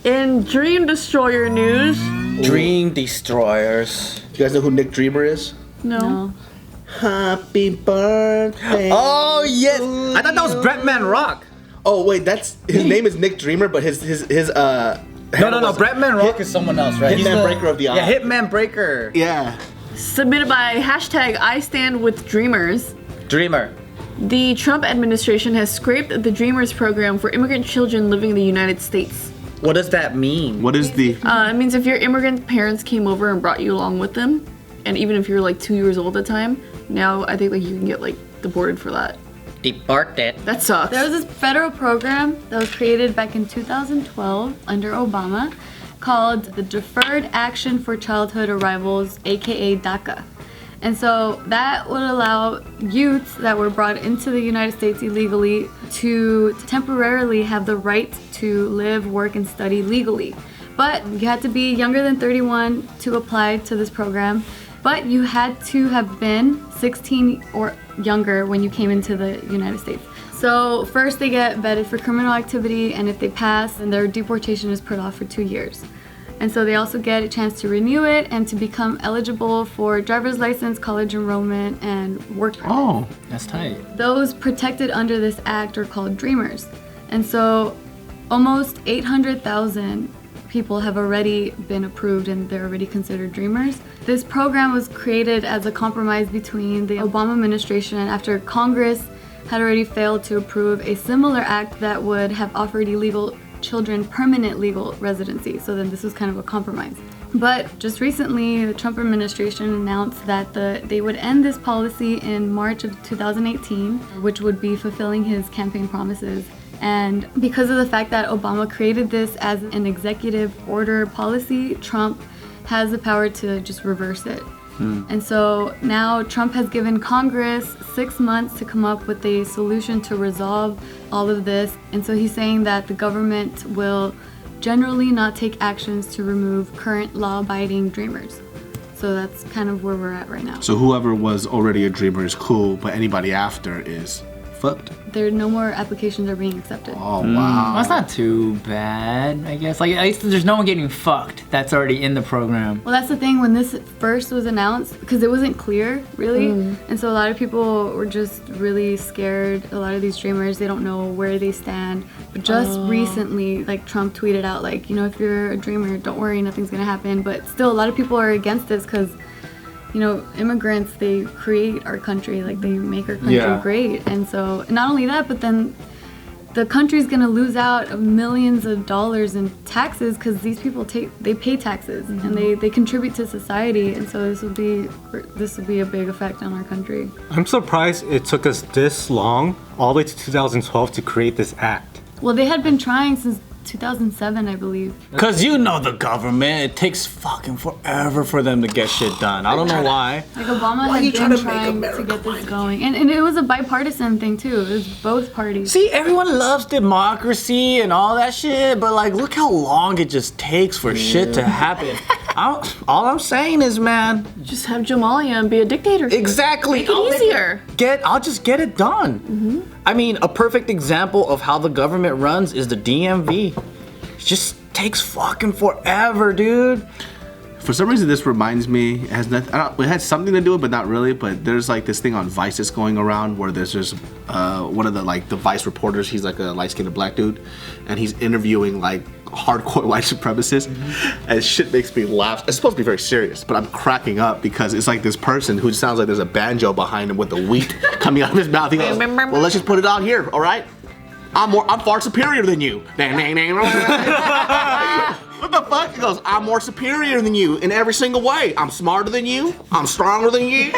In Dream Destroyer news. Dream Destroyers. You guys know who Nick Dreamer is? No. Happy birthday. Oh yes, I thought that was Bretman Rock. Oh wait, that's his name is Nick Dreamer, but his No. Bretman Rock is someone else, right? Hitman Breaker of the Eye. Yeah, Hitman Breaker. Yeah. Submitted by hashtag I stand with Dreamers. Dreamer. The Trump administration has scraped the Dreamers program for immigrant children living in the United States. What does that mean? What is the? It means if your immigrant parents came over and brought you along with them, and even if you're like 2 years old at the time, now I think like you can get like deported for that. Deported. That sucks. There was this federal program that was created back in 2012 under Obama called the Deferred Action for Childhood Arrivals, aka DACA. And so that would allow youths that were brought into the United States illegally to temporarily have the right to live, work, and study legally. But you had to be younger than 31 to apply to this program. But you had to have been 16 or younger when you came into the United States. So first they get vetted for criminal activity, and if they pass, then their deportation is put off for 2 years. And so they also get a chance to renew it and to become eligible for driver's license, college enrollment, and work permit. Oh, that's tight. Those protected under this act are called Dreamers. And so almost 800,000 people have already been approved and they're already considered Dreamers. This program was created as a compromise between the Obama administration after Congress had already failed to approve a similar act that would have offered illegal children permanent legal residency. So then this was kind of a compromise. But just recently, the Trump administration announced that they would end this policy in March of 2018, which would be fulfilling his campaign promises. And because of the fact that Obama created this as an executive order policy, Trump has the power to just reverse it. And so now Trump has given Congress 6 months to come up with a solution to resolve all of this. And so he's saying that the government will generally not take actions to remove current law-abiding Dreamers. So that's kind of where we're at right now. So whoever was already a Dreamer is cool, but anybody after is fucked. No more applications are being accepted. Oh wow. That's not too bad, I guess. Like, at least there's no one getting fucked that's already in the program. Well, that's the thing, when this first was announced, because it wasn't clear, really, and so a lot of people were just really scared. A lot of these Dreamers, they don't know where they stand. But just recently, like, Trump tweeted out, like, you know, if you're a Dreamer, don't worry, nothing's gonna happen. But still, a lot of people are against this because, you know, immigrants, they create our country, like they make our country great. And so not only that, but then the country's gonna lose out of millions of dollars in taxes because these people they pay taxes and they contribute to society. And so this will be a big effect on our country. I'm surprised it took us this long, all the way to 2012, to create this act. Well, they had been trying since 2007, I believe. Cause you know the government, it takes fucking forever for them to get shit done. I don't know why. Like Obama had been trying to get this going. And it was a bipartisan thing too. It was both parties. See, everyone loves democracy and all that shit, but like, look how long it just takes for shit to happen. All I'm saying is, man, Just have Jamalia and be a dictator. exactly. Make it easier. I'll just get it done. I mean, a perfect example of how the government runs is the DMV. It just takes fucking forever, dude. For some reason, this reminds me. It has nothing. It has something to do with, but not really. But there's like this thing on Vice that's going around where there's just one of the Vice reporters. He's like a light-skinned black dude, and he's interviewing like hardcore white supremacists, and shit makes me laugh. It's supposed to be very serious, but I'm cracking up because it's like this person who sounds like there's a banjo behind him with the wheat coming out of his mouth. He goes, "Well, let's just put it out here, all right? I'm far superior than you." Dang, dang, dang. What the fuck? He goes, "I'm more superior than you in every single way. I'm smarter than you. I'm stronger than you."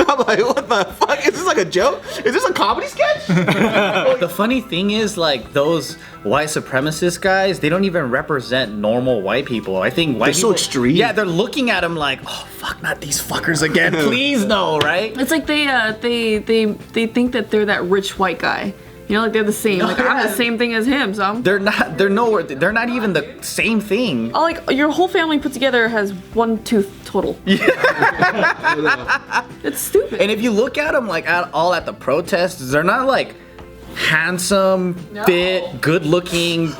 I'm like, what the fuck? Is this like a joke? Is this a comedy sketch? The funny thing is, like, those white supremacist guys, they don't even represent normal white people. I think white They're people, so extreme. Yeah, they're looking at them like, oh fuck, not these fuckers again. Please no, right? It's like they think that they're that rich white guy. You know, like they're the same. Like I'm the same thing as him, so I'm. They're not. They're nowhere. They're not even the same thing. Oh, like your whole family put together has one tooth total. It's stupid. And if you look at them like at the protests, they're not like handsome, fit, good-looking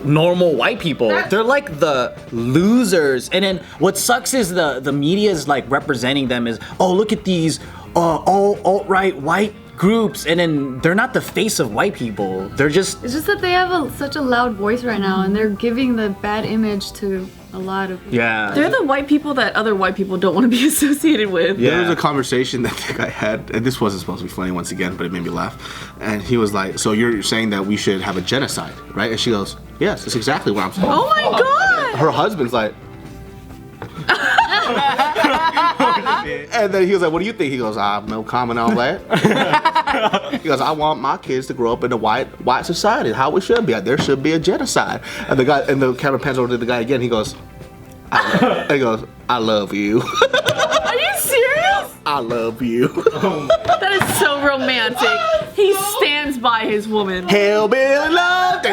normal white people. They're like the losers. And then what sucks is the media is like representing them as, oh, look at these alt-right white groups, and then they're not the face of white people. They're just... It's just that they have such a loud voice right now, and they're giving the bad image to a lot of people. Yeah. They're the white people that other white people don't want to be associated with. There was a conversation that the guy had, and this wasn't supposed to be funny once again, but it made me laugh. And he was like, so you're saying that we should have a genocide, right? And she goes, yes, that's exactly what I'm saying. Oh my god! Her husband's like... And then he was like, what do you think? He goes, I have no comment on that. He goes, I want my kids to grow up in a white society, how it should be. There should be a genocide. And the camera pans over to the guy again. He goes, I love you. Are you serious? I love you. That is so romantic. He stands by his woman. Hellbilly love.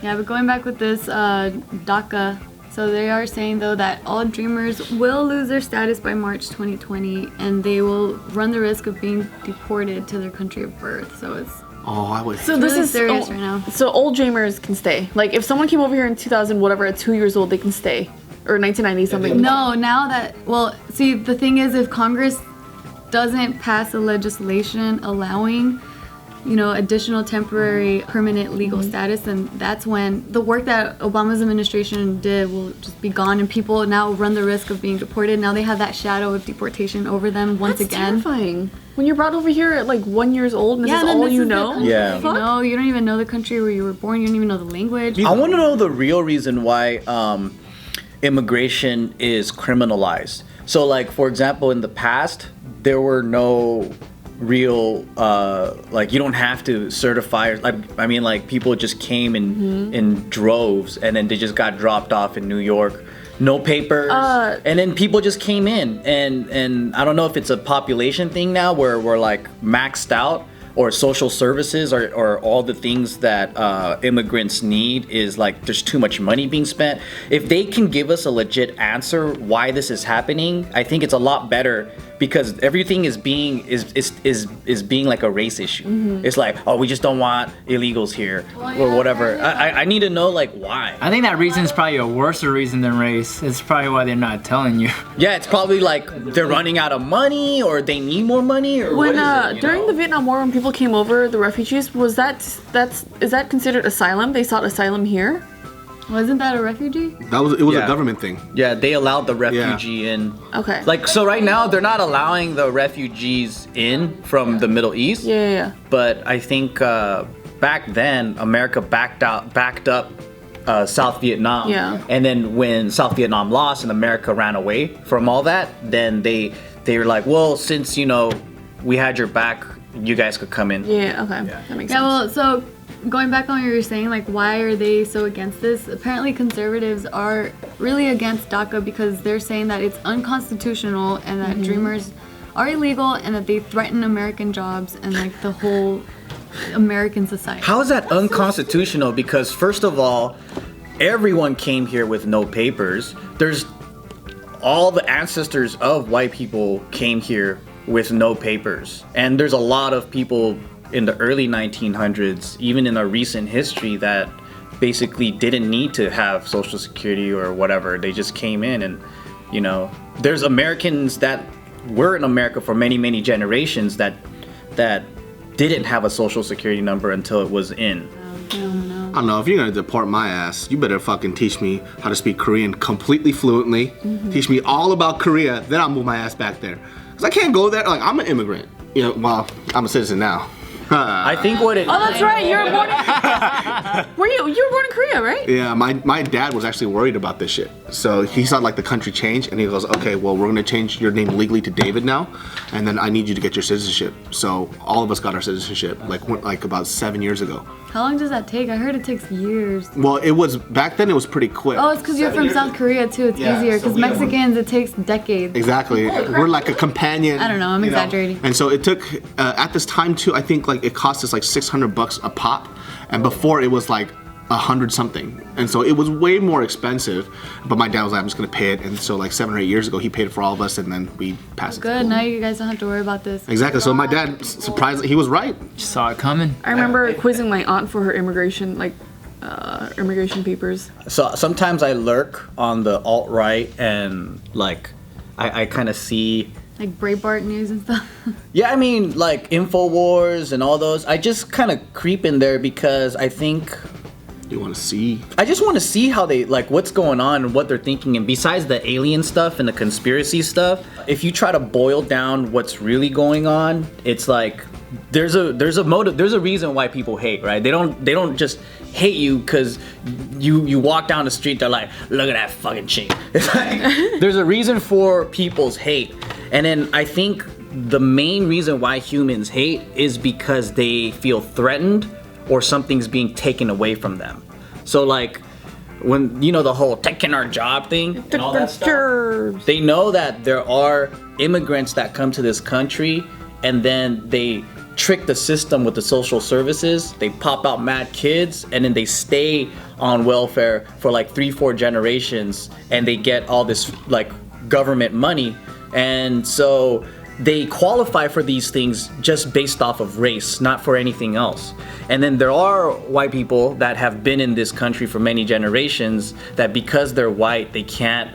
Yeah, but going back with this DACA, so they are saying though that all dreamers will lose their status by March 2020, and they will run the risk of being deported to their country of birth. So it's So this really is serious right now. So old dreamers can stay. Like if someone came over here in 2000, whatever, at 2 years old, they can stay, or 1990 something. No, now that, well, see, the thing is, if Congress doesn't pass a legislation allowing, you know, additional temporary permanent legal status, then that's when the work that Obama's administration did will just be gone, and people now run the risk of being deported. Now they have that shadow of deportation over them once That's again. terrifying. When you're brought over here at like 1 year old, and this is then all this you is their know. country. Yeah. You know, you don't even know the country where you were born. You don't even know the language. I want to know the real reason why immigration is criminalized. So, like, for example, in the past, there were no real, like, you don't have to certify. Like, I mean, like, people just came in droves, and then they just got dropped off in New York. No papers, and then people just came in, and I don't know if it's a population thing now where we're like maxed out, or social services or all the things that immigrants need is like there's too much money being spent. If they can give us a legit answer why this is happening, I think it's a lot better, because everything is being being like a race issue. It's like, oh, we just don't want illegals here or whatever. I need to know like why. I think that reason is probably a worse reason than race. It's probably why they're not telling you. Yeah, it's probably like they're running out of money, or they need more money, or When what is it, during the Vietnam War, when people came over, the refugees, is that considered asylum? They sought asylum here? Wasn't that a refugee? It was a government thing. Yeah, they allowed the refugee in. Okay. Like, so right now they're not allowing the refugees in from the Middle East. Yeah. But I think back then America backed up South Vietnam. Yeah. And then when South Vietnam lost and America ran away from all that, then they were like, well, since we had your back, you guys could come in. Yeah. Okay. That makes sense. Yeah, well, so going back on what you were saying, like, why are they so against this? Apparently conservatives are really against DACA because they're saying that it's unconstitutional and that dreamers are illegal and that they threaten American jobs and like the whole American society. How is that unconstitutional? Because first of all, everyone came here with no papers. There's all the ancestors of white people came here with no papers. And there's a lot of people in the early 1900s, even in our recent history, that basically didn't need to have Social Security or whatever. They just came in, and there's Americans that were in America for many, many generations that didn't have a Social Security number until it was in. I don't know, if you're gonna deport my ass, you better fucking teach me how to speak Korean completely fluently. Teach me all about Korea, then I'll move my ass back there. Cause I can't go there, like, I'm an immigrant. Well, I'm a citizen now. I think what it... Oh, that's right. You were born in... You were born in Korea, right? Yeah, my dad was actually worried about this shit. So he saw like the country change, and he goes, okay, well, we're gonna change your name legally to David now, and then I need you to get your citizenship. So all of us got our citizenship like about 7 years ago. How long does that take? I heard it takes years. Well, it was back then. It was pretty quick. Oh, it's because you're from South Korea too. It's easier. Because Mexicans, it takes decades. Exactly. We're like a companion. I don't know. I'm exaggerating. And so it took at this time too. I think like it cost us like $600 a pop, and before it was like 100 something, and so it was way more expensive. But my dad was like, I'm just gonna pay it, and so like 7 or 8 years ago, he paid it for all of us, and then we passed it. Good. Now you guys don't have to worry about this. Exactly. So my dad, surprised, he was right. Just saw it coming. I remember quizzing my aunt for her immigration papers. So sometimes I lurk on the alt-right and like I kind of see Like Breitbart News and stuff. Yeah, I mean, like InfoWars and all those. I just kind of creep in there because I think You want to see? I just want to see how they like what's going on and what they're thinking. And besides the alien stuff and the conspiracy stuff, if you try to boil down what's really going on, it's like there's a motive. There's a reason why people hate, right? They don't just hate you because you walk down the street. They're like, look at that fucking chick. It's like there's a reason for people's hate. And then I think the main reason why humans hate is because they feel threatened or something's being taken away from them. So like when, you know, the whole taking our job thing and all that stuff, they know that there are immigrants that come to this country and then they trick the system with the social services. They pop out mad kids and then they stay on welfare for like 3-4 generations and they get all this like government money. And so they qualify for these things just based off of race, not for anything else. And then there are white people that have been in this country for many generations that because they're white, they can't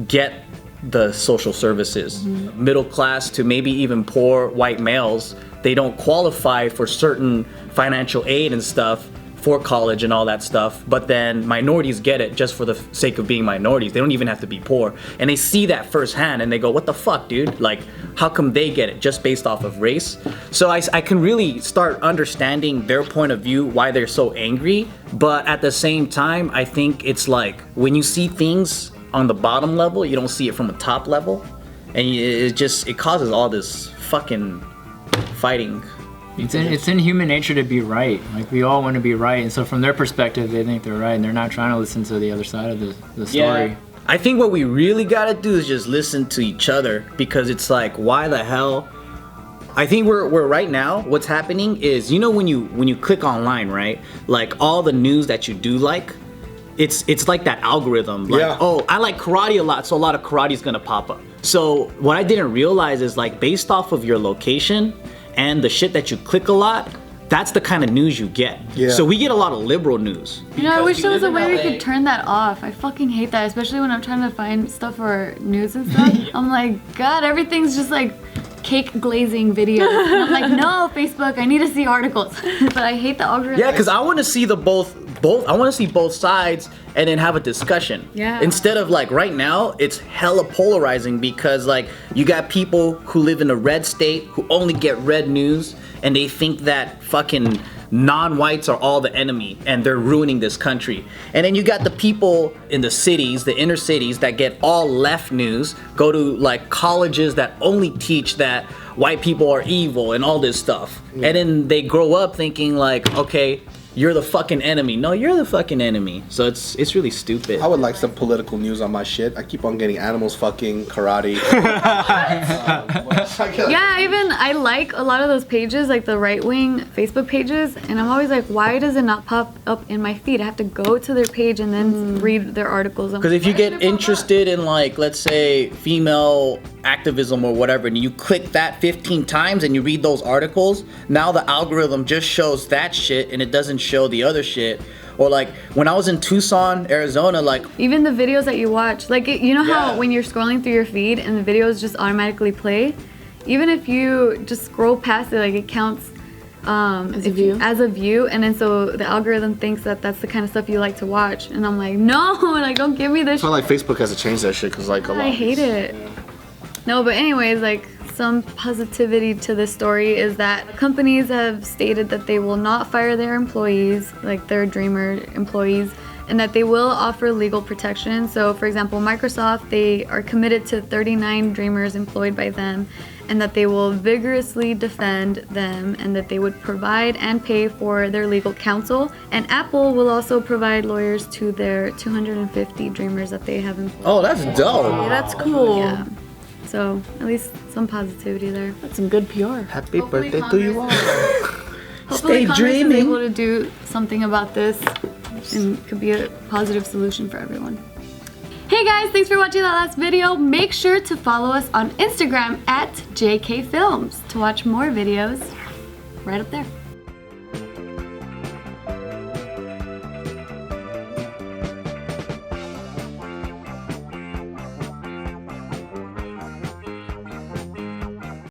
get the social services. Mm-hmm. Middle class to maybe even poor white males, they don't qualify for certain financial aid and stuff for college and all that stuff, but then minorities get it just for the sake of being minorities. They don't even have to be poor. And they see that firsthand and they go, what the fuck, dude? Like, how come they get it just based off of race? So I can really start understanding their point of view, why they're so angry. But at the same time, I think it's like when you see things on the bottom level, you don't see it from the top level. And it causes all this fucking fighting. It's in human nature to be right. Like, we all want to be right, and so from their perspective, they think they're right, and they're not trying to listen to the other side of the story. Yeah. I think what we really gotta do is just listen to each other, because it's like, why the hell? I think we're right now, what's happening is, you know, when you click online, right? Like, all the news that you do like, it's like that algorithm. Like, yeah. Oh, I like karate a lot, so a lot of karate is gonna pop up. So what I didn't realize is, like, based off of your location and the shit that you click a lot, that's the kind of news you get. Yeah. So we get a lot of liberal news. You know, I wish there was a way we could turn that off. I fucking hate that, especially when I'm trying to find stuff for news and stuff. I'm like, God, everything's just like cake glazing videos. And I'm like, no, Facebook, I need to see articles. But I hate the algorithm. Yeah, because I want to see both. I want to see both sides and then have a discussion. Yeah. Instead of like right now, it's hella polarizing because like you got people who live in a red state who only get red news and they think that fucking non-whites are all the enemy and they're ruining this country. And then you got the people in the cities, the inner cities, that get all left news, go to like colleges that only teach that white people are evil and all this stuff. Yeah. And then they grow up thinking like, okay, you're the fucking enemy. No, you're the fucking enemy. So it's really stupid. I would like some political news on my shit. I keep on getting animals fucking, karate. Yeah, I like a lot of those pages, like the right-wing Facebook pages, and I'm always like, why does it not pop up in my feed? I have to go to their page and then read their articles. Because if you get interested in, like, let's say female activism or whatever, and you click that 15 times and you read those articles, now the algorithm just shows that shit and it doesn't show the other shit. Or like when I was in Tucson, Arizona, like even the videos that you watch, like you know how when you're scrolling through your feed and the videos just automatically play, even if you just scroll past it, like it counts as a view, and then so the algorithm thinks that that's the kind of stuff you like to watch, and I'm like, no, like don't give me this. So like Facebook has to change that shit because like a lot. I hate it. Yeah. No, but anyways, like some positivity to this story is that companies have stated that they will not fire their employees, like their dreamer employees, and that they will offer legal protection. So for example, Microsoft, they are committed to 39 dreamers employed by them, and that they will vigorously defend them, and that they would provide and pay for their legal counsel. And Apple will also provide lawyers to their 250 dreamers that they have employed. Oh, that's dope. Yeah, that's cool. Yeah. So at least some positivity there. That's some good PR. Happy birthday to you all. Hopefully Congress is able to do something about this. and could be a positive solution for everyone. Hey guys, thanks for watching that last video. Make sure to follow us on Instagram at JKFilms to watch more videos right up there.